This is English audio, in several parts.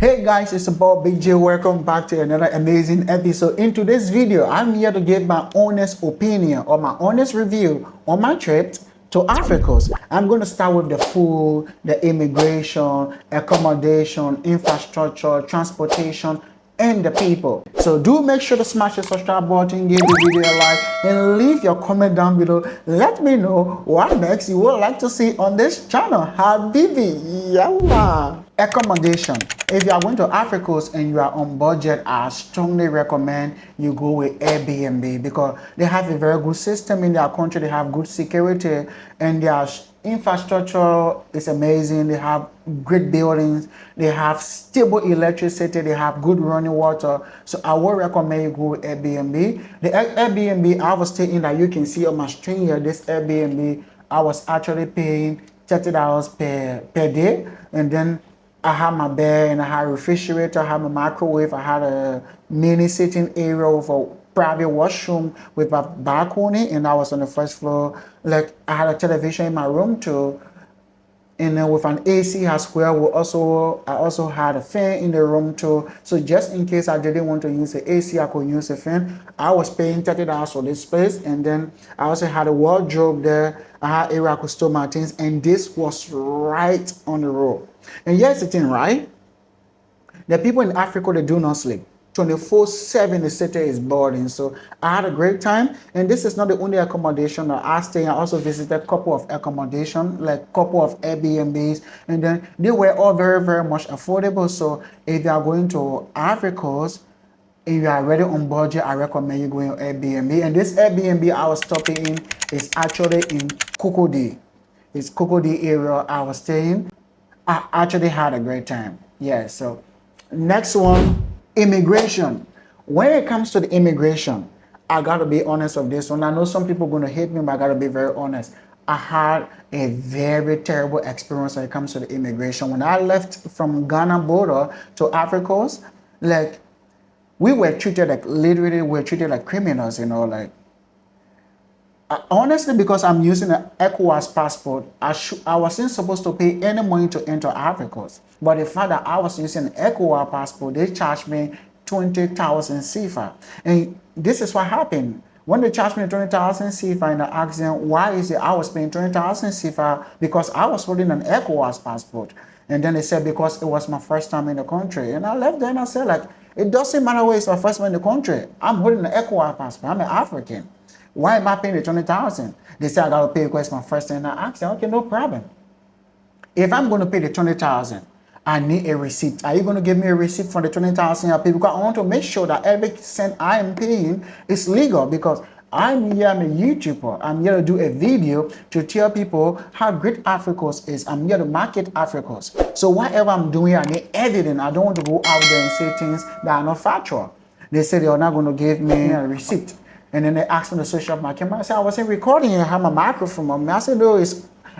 Hey guys, it's Realbig.J. Welcome back to another amazing episode. In today's video, I'm here to give my honest opinion or my honest review on my trip to Ivory Coast. I'm going to start with the food, the immigration, accommodation, infrastructure, transportation, and the people. So do make sure to smash the subscribe button, give the video a like, and leave your comment down below. Let me know what next you would like to see on this channel. Habibi, yalla. Accommodation. If you are going to Ivory Coast and you are on budget, I strongly recommend you go with AirB&B because they have a very good system in their country. They have good security and their infrastructure is amazing. They have great buildings. They have stable electricity. They have good running water. So I would recommend you go with AirB&B. The AirB&B I was staying that you can see on my screen here, this AirB&B, I was actually paying $30 per day, and then I had my bed and I had a refrigerator, I had my microwave, I had a mini sitting area with a private washroom with a balcony, and I was on the first floor. Like I had a television in my room too, and then with an AC as well. I also had a fan in the room too. So just in case I didn't want to use the AC, I could use the fan. I was paying $30 for this place, and then I also had a wardrobe there. I had area I could store my things, and this was right on the road. And here's the thing, right? The people in Africa, they do not sleep. 24/7 the city is boarding. So I had a great time, and this is not the only accommodation that I stay. I also visited a couple of accommodation, like couple of Airbnbs, and then they were all very much affordable. So if you are going to Ivory Coast, if you are already on budget, I recommend you going to Airbnb. And this Airbnb I was stopping in is actually in Cocody. It's Cocody area I was staying. I actually had a great time. Yeah, so next one, immigration. When it comes to the immigration, I gotta be honest with this one. I know some people are gonna hate me, but I gotta be very honest. I had a very terrible experience when it comes to the immigration. When I left from Ghana border to Ivory Coast, like we were treated like literally we were treated like criminals, like honestly, because I'm using an ECOWAS passport, I wasn't supposed to pay any money to enter Ivory Coast. But the fact that I was using an ECOWAS passport, they charged me 20,000 CFA. And this is what happened. When they charged me 20,000 CFA, and I asked them, why is it I was paying 20,000 CFA? Because I was holding an ECOWAS passport. And then they said, because it was my first time in the country. And I left there and I said, like, it doesn't matter where it's my first time in the country. I'm holding an ECOWAS passport. I'm an African. Why am I paying the 20,000? They say I gotta pay because it's my first time. And I asked them, okay, no problem. If I'm gonna pay the 20,000, I need a receipt. Are you gonna give me a receipt for the 20,000 I pay? Because I want to make sure that every cent I am paying is legal. Because I'm a YouTuber. I'm here to do a video to tell people how great Ivory Coast is. I'm here to market Ivory Coast. So whatever I'm doing, I need editing. I don't want to go out there and say things that are not factual. They say they are not gonna give me a receipt. And then they asked me to switch off my camera. I said, I wasn't recording. I have my microphone on me. I said, no,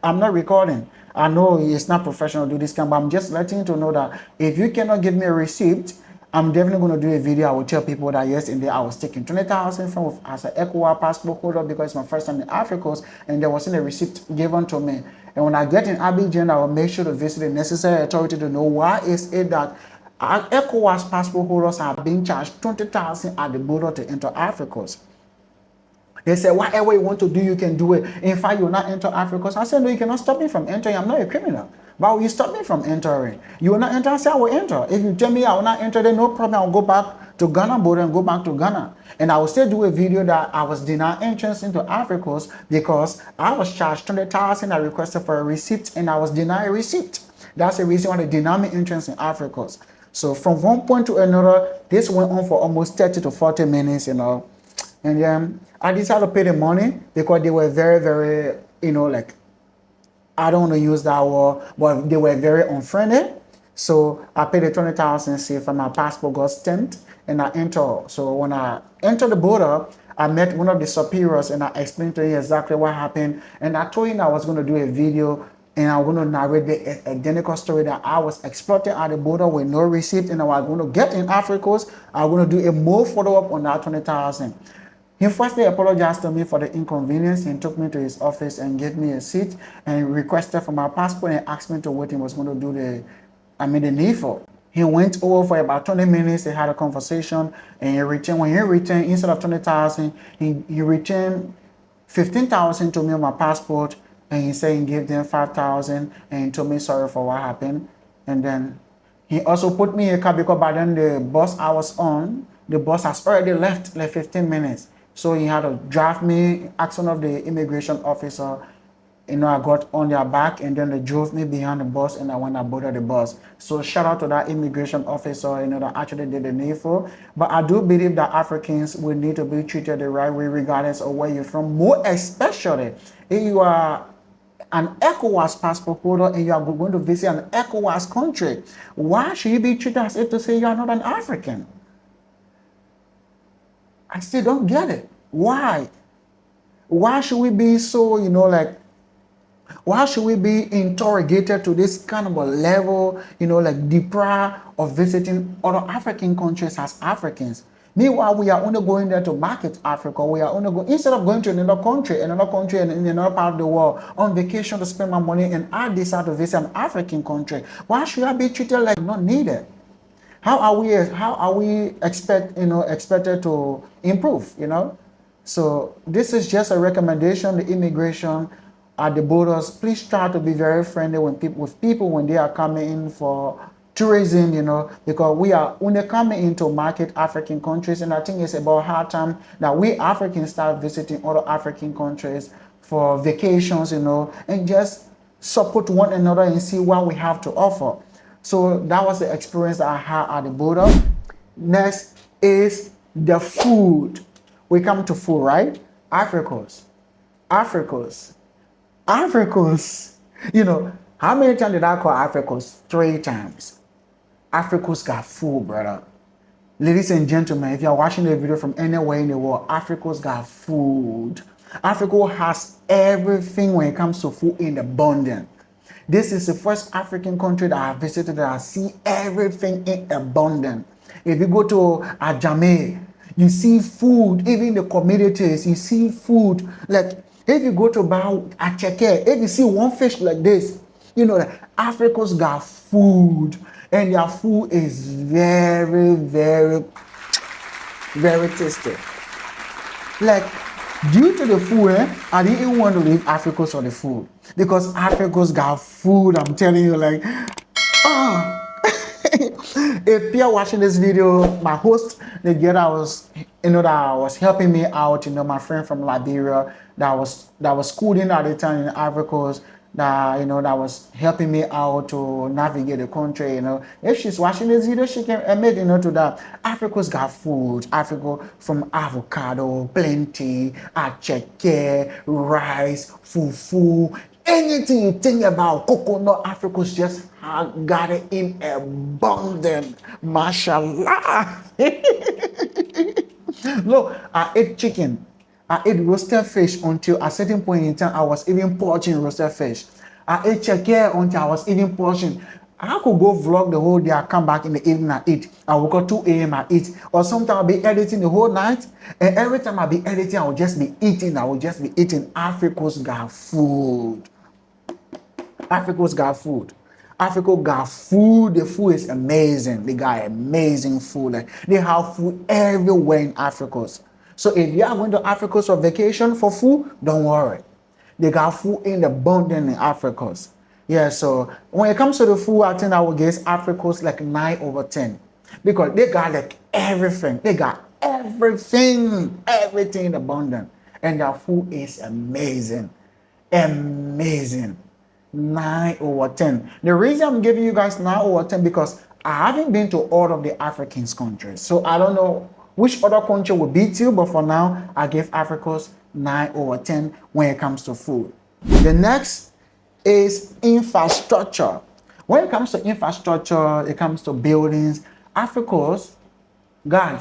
I'm not recording. I know it's not professional to do this kind, but I'm just letting you to know that if you cannot give me a receipt, I'm definitely going to do a video. I will tell people that yes, indeed, I was taking 20,000 from as an ECOWAS passport holder because it's my first time in Ivory Coast, and there wasn't a receipt given to me. And when I get in Abidjan, I will make sure to visit the necessary authority to know why is it that our ECOWAS passport holders are being charged 20,000 at the border to enter Ivory Coast. They said, whatever you want to do, you can do it. In fact, you will not enter Africa. So I said, no, you cannot stop me from entering. I'm not a criminal. But will you stop me from entering? You will not enter. I said, I will enter. If you tell me I will not enter, then no problem. I will go back to Ghana border and go back to Ghana. And I will still do a video that I was denied entrance into Africa because I was charged 20,000. I requested for a receipt and I was denied a receipt. That's the reason why they denied me entrance in Africa. So from one point to another, this went on for almost 30 to 40 minutes, And then I decided to pay the money because they were very, like, I don't want to use that word, but they were very unfriendly. So I paid the 20,000 CFA, my passport got stamped, and I entered. So when I entered the border, I met one of the superiors and I explained to him exactly what happened. And I told him I was going to do a video and I'm going to narrate the identical story that I was exploited at the border with no receipt, and I was going to get in Ivory Coast. I'm going to do a more follow-up on that 20,000. He firstly apologized to me for the inconvenience and took me to his office and gave me a seat and requested for my passport and asked me to wait. He was going to do the needful. He went over for about 20 minutes. They had a conversation, and he returned. When he returned, instead of 20,000, he returned 15,000 to me on my passport, and he said he gave them 5,000, and he told me sorry for what happened. And then he also put me in a car because by then the bus I was on, the bus has already left like 15 minutes. So he had to drive me, ask one of the immigration officer. I got on their back, and then they drove me behind the bus, and I went aboard the bus. So shout out to that immigration officer, that actually did the needful. But I do believe that Africans will need to be treated the right way regardless of where you're from, more especially if you are an ECOWAS passport holder and you are going to visit an ECOWAS country. Why should you be treated as if to say you are not an African? I still don't get it. Why? Why should we be so, why should we be interrogated to this kind of a level, deprived of visiting other African countries as Africans? Meanwhile, we are only going there to market Africa. We are only going, instead of going to another country in another part of the world on vacation to spend my money, and I decide to visit an African country. Why should I be treated like not needed? How are we expected to improve, So this is just a recommendation. The immigration at the borders, please try to be very friendly with people when they are coming in for tourism, because we are only coming in to market African countries, and I think it's about high time that we Africans start visiting other African countries for vacations, and just support one another and see what we have to offer. So that was the experience I had at the border. Next is the food. We come to food, right? Africans. How many times did I call Africans? 3 times. Africans got food, brother. Ladies and gentlemen, if you're watching the video from anywhere in the world, Africans got food. Africa has everything when it comes to food in abundance. This is the first African country that I visited that I see everything in abundance. If you go to Abidjan, you see food, even in the communities, you see food. Like if you go to Acheke, if you see one fish like this, that Africans got food, and their food is very, very, very tasty. Like, due to the food, I didn't even want to leave Africa for the food. Because Africa's got food, I'm telling you, like, If you're watching this video, my host, the girl that was helping me out, my friend from Liberia, that was schooling at the time in Ivory Coast, that was helping me out to navigate the country. If she's watching this video, she can admit to that Africa's got food. Africa, from avocado, plenty, acheke, rice, fufu, anything you think about coconut, Africa's just got it in abundance. Mashallah. Look, I ate chicken. I ate roasted fish until at a certain point in time I was even poaching roasted fish. I ate chicken until I was even poaching. I could go vlog the whole day. I come back in the evening, I eat. I woke up 2 a.m. I eat. Or sometimes I'll be editing the whole night. And every time I'll be editing, I will just be eating. Africa's got food. Africa's got food. Africa got food. The food is amazing. They got amazing food. Like, they have food everywhere in Africa. So if you are going to Africa for vacation for food, don't worry. They got food in abundance in Africa. Yeah, so when it comes to the food, I think I will guess Africa's like 9 over 10. Because they got like everything. They got everything in abundance. And their food is amazing. Amazing. 9 over 10. The reason I'm giving you guys 9 over 10 because I haven't been to all of the African countries. So I don't know which other country will beat you, but for now, I give Africa's 9 over 10 when it comes to food. The next is infrastructure. When it comes to infrastructure, it comes to buildings, Africa's, I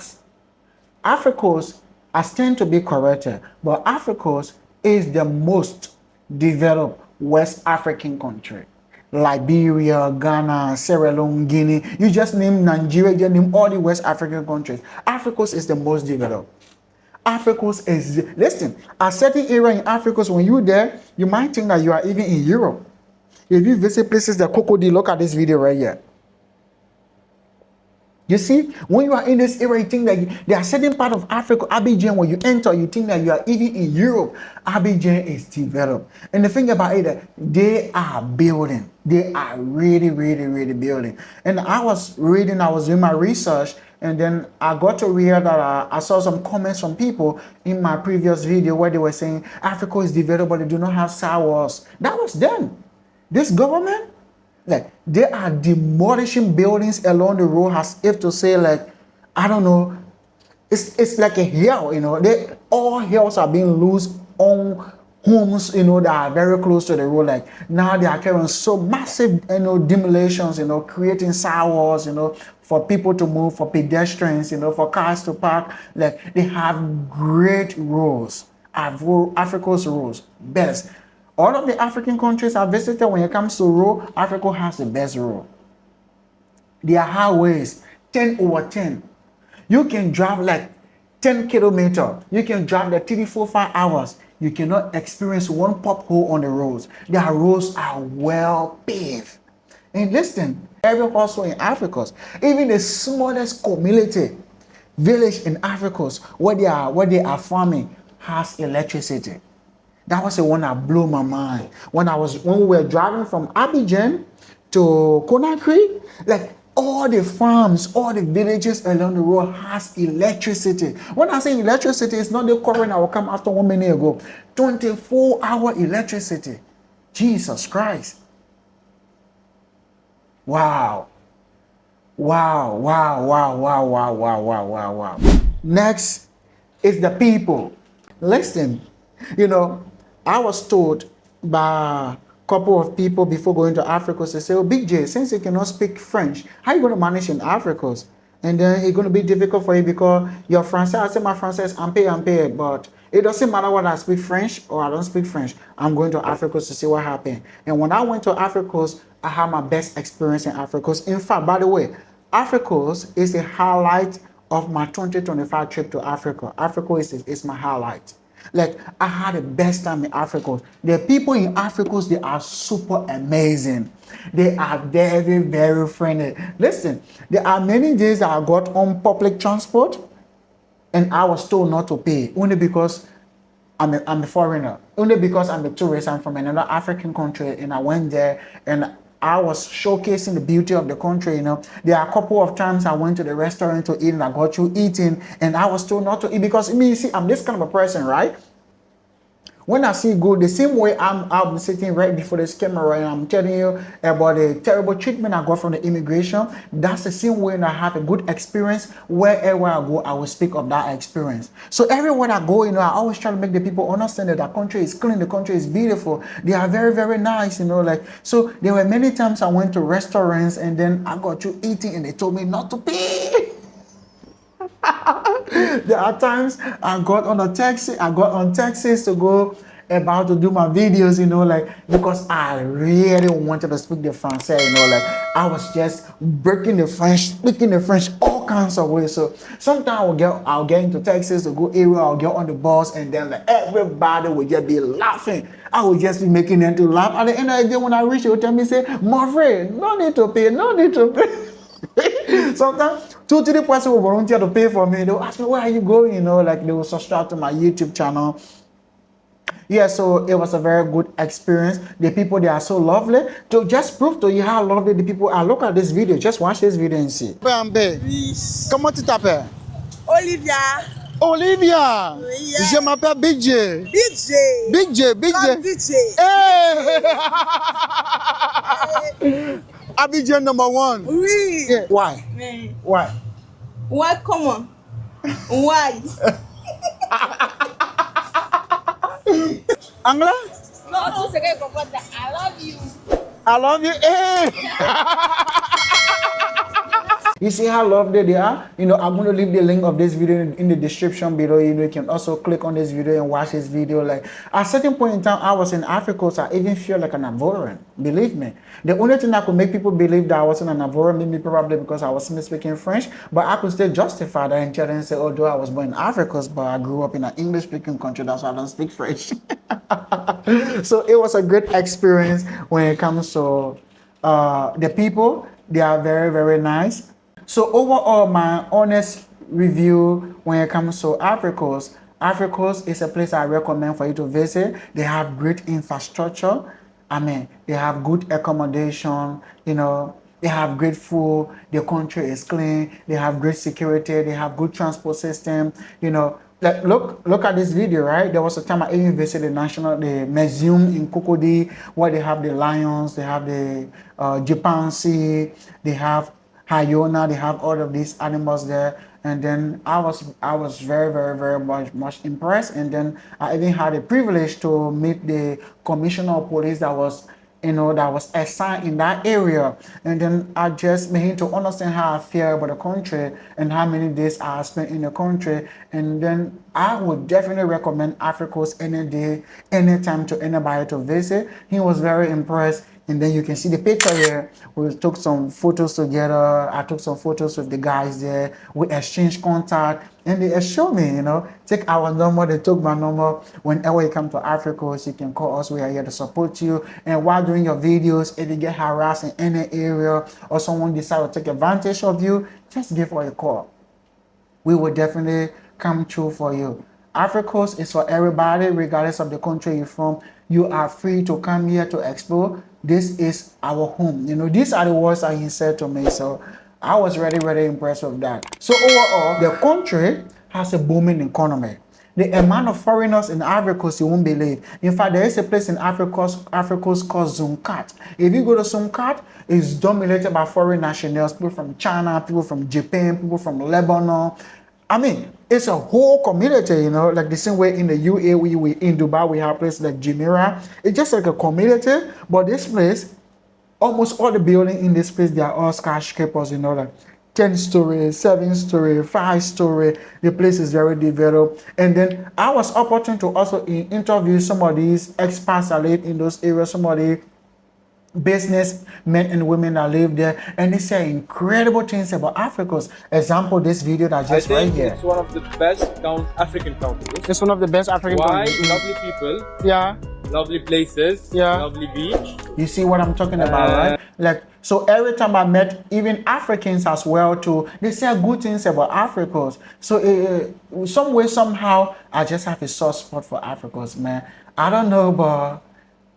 tend to be corrected, but Africa's is the most developed West African country. Liberia, Ghana, Sierra Leone, Guinea. You just name Nigeria, you name all the West African countries. Africa's is the most developed. Africa's is, listen, a certain area in Africa's, when you're there, you might think that you are even in Europe. If you visit places like Cocody, look at this video right here. You see, when you are in this area, you think that there are certain part of Africa, Abidjan, when you enter, you think that you are even in Europe. Abidjan is developed. And the thing about it, that they are building. They are really, really, really building. And I was doing my research, and then I got to read that I saw some comments from people in my previous video where they were saying Africa is developed, but they do not have sours. That was them. This government, like, they are demolishing buildings along the road as if to say, like, I don't know, it's like a hill, you know. All hills are being loose on homes, you know, that are very close to the road. Like, now they are carrying so massive, you know, demolitions, you know, creating sidewalks, you know, for people to move, for pedestrians, you know, for cars to park. Like, they have great roads. Africa's roads, best. All of the African countries I visited, when it comes to road, Africa has the best road. Their highways, 10 over 10. You can drive like 10 kilometers. You can drive like 3, 4, 5 hours. You cannot experience one pothole on the roads. Their roads are well paved. And listen, every hustle in Africa, even the smallest community, village in Africa, where they are farming, has electricity. That was the one that blew my mind. When we were driving from Abidjan to Conakry, like, all the farms, all the villages along the road has electricity. When I say electricity, it's not the current that will come after 1 minute ago. 24-hour electricity. Jesus Christ. Wow. Wow, wow, wow, wow, wow, wow, wow, wow, wow. Next is the people. Listen, you know, I was told by a couple of people before going to Africa to say, oh, Big J, since you cannot speak French, how are you going to manage in Africa? And then it's going to be difficult for you because your French, I say my French is ampe, but it doesn't matter whether I speak French or I don't speak French. I'm going to Africa to see what happened. And when I went to Africa, I had my best experience in Africa. In fact, by the way, Africa is the highlight of my 2025 trip to Africa. Africa is my highlight. Like, I had the best time in Africa. The people in Africa, they are super amazing. They are very, very friendly. Listen, there are many days that I got on public transport and I was told not to pay only because I'm a foreigner, only because I'm a tourist. I'm from another African country, and I went there and I was showcasing the beauty of the country. You know, there are a couple of times I went to the restaurant to eat and I got you eating, and I was told not to eat because, you see, I'm this kind of a person, right? When I see good, the same way I'm sitting right before this camera and I'm telling you about the terrible treatment I got from the immigration, that's the same way when I have a good experience. Wherever I go, I will speak of that experience. So everywhere I go, you know, I always try to make the people understand that the country is clean, the country is beautiful. They are very, very nice, you know, like, so there were many times I went to restaurants and then I got you eating and they told me not to pay. There are times I got on taxis to go about to do my videos, you know, like, because I really wanted to speak the French, you know, like, I was just breaking the French, speaking the French all kinds of ways. So sometimes I'll get into Texas to go area, I'll get on the bus and then like everybody would just be laughing. I would just be making them to laugh. At the end of the day, when I reach, they would tell me, say, my friend, no need to pay, no need to pay. Sometimes 2 to 3 person will volunteer to pay for me. They'll ask me, where are you going? You know, like, they will subscribe to my YouTube channel. Yeah, so it was a very good experience. The people, they are so lovely. To just prove to you how lovely the people are, look at this video. Just watch this video and see. Oui. Comment tu t'appelles? Olivia. Olivia. Oui. Je m'appelle Big J. Big J. Big J, Big J. Big J. Hey! Abidjan #1. Oui. Yeah. Why? Mais Why? why comment? Why? Angla? Non, c'est que comprends ça. I love you. I love you. Hey! You see how lovely they are? You know, I'm going to leave the link of this video in the description below. You know, you can also click on this video and watch this video. Like, at a certain point in time, I was in Africa, so I even feel like an Ivorian. Believe me. The only thing that could make people believe that I wasn't an Ivorian, maybe probably because I wasn't speaking French, but I could still justify that and tell them and say, although I was born in Africa, but I grew up in an English-speaking country, that's why I don't speak French. So it was a great experience when it comes to the people. They are very, very nice. So overall, my honest review when it comes to Ivory Coast, Ivory Coast is a place I recommend for you to visit. They have great infrastructure. I mean, they have good accommodation, you know, they have great food, the country is clean, they have great security, they have good transport system, you know. Like look at this video, right? There was a time I even visited the museum in Cocody where they have the lions, they have the chimpanzee, they have hyena, they have all of these animals there. And then I was very much impressed. And then I even had a privilege to meet the commissioner of police that was, you know, that was assigned in that area. And then I just made him to understand how I feel about the country and how many days I spent in the country. And then I would definitely recommend Ivory Coast any day, anytime to anybody to visit. He was very impressed. And then you can see the picture here. We took some photos together. I took some photos with the guys there. We exchanged contact, and they assured me, you know, take our number. They took my number. Whenever you come to Africa, you can call us. We are here to support you. And while doing your videos, if you get harassed in any area or someone decide to take advantage of you, just give us a call. We will definitely come true for you. Ivory Coast is for everybody, regardless of the country you're from. You are free to come here to explore. This is our home. You know, these are the words that he said to me. So I was really impressed with that. So overall, the country has a booming economy. The amount of foreigners in Ivory Coast, you won't believe. In fact, there is a place in Ivory Coast called Zunkat. If you go to Zunkat, it's dominated by foreign nationals, people from China, people from Japan, people from Lebanon. I mean, it's a whole community, you know, like the same way in the UAE, we in Dubai, we have places like Jumeirah. It's just like a community, but this place, almost all the buildings in this place, they are all skyscrapers, you know, like 10-story, 7-story, 5-story. The place is very developed. And then I was opportune to also interview some of these expats that live in those areas, some of the businessmen and women that live there, and they say incredible things about Africa. Example, this video that I just think right here. it's one of the best African countries. It's one of the best African Why? countries. Lovely people, Yeah. lovely places, Yeah. lovely beach. You see what I'm talking about, right? Like, so every time I met even Africans as well too, they say good things about Africa. So some way, somehow, I just have a soft spot for Africa, man. I don't know, but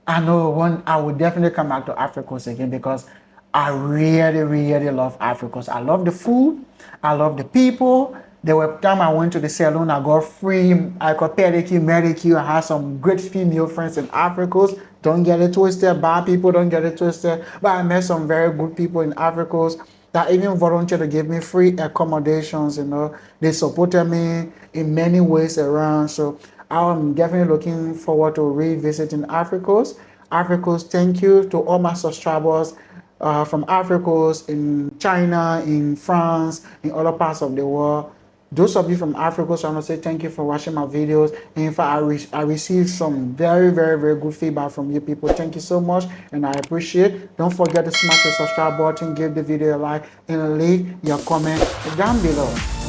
I know one, I will definitely come back to Africa again because I really love Africa. I love the food. I love the people. There were times I went to the salon, I got free, I got pedicure, manicure. I had some great female friends in Africa. Don't get it twisted. Bad people, don't get it twisted. But I met some very good people in Africa that even volunteered to give me free accommodations, you know. They supported me in many ways around. So I'm definitely looking forward to revisiting Africa. Africa, thank you to all my subscribers from Africa, in China, in France, in other parts of the world. Those of you from Africa, so I want to say thank you for watching my videos. And in fact, I received some very good feedback from you people. Thank you so much, and I appreciate it. Don't forget to smash the subscribe button, give the video a like, and leave your comment down below.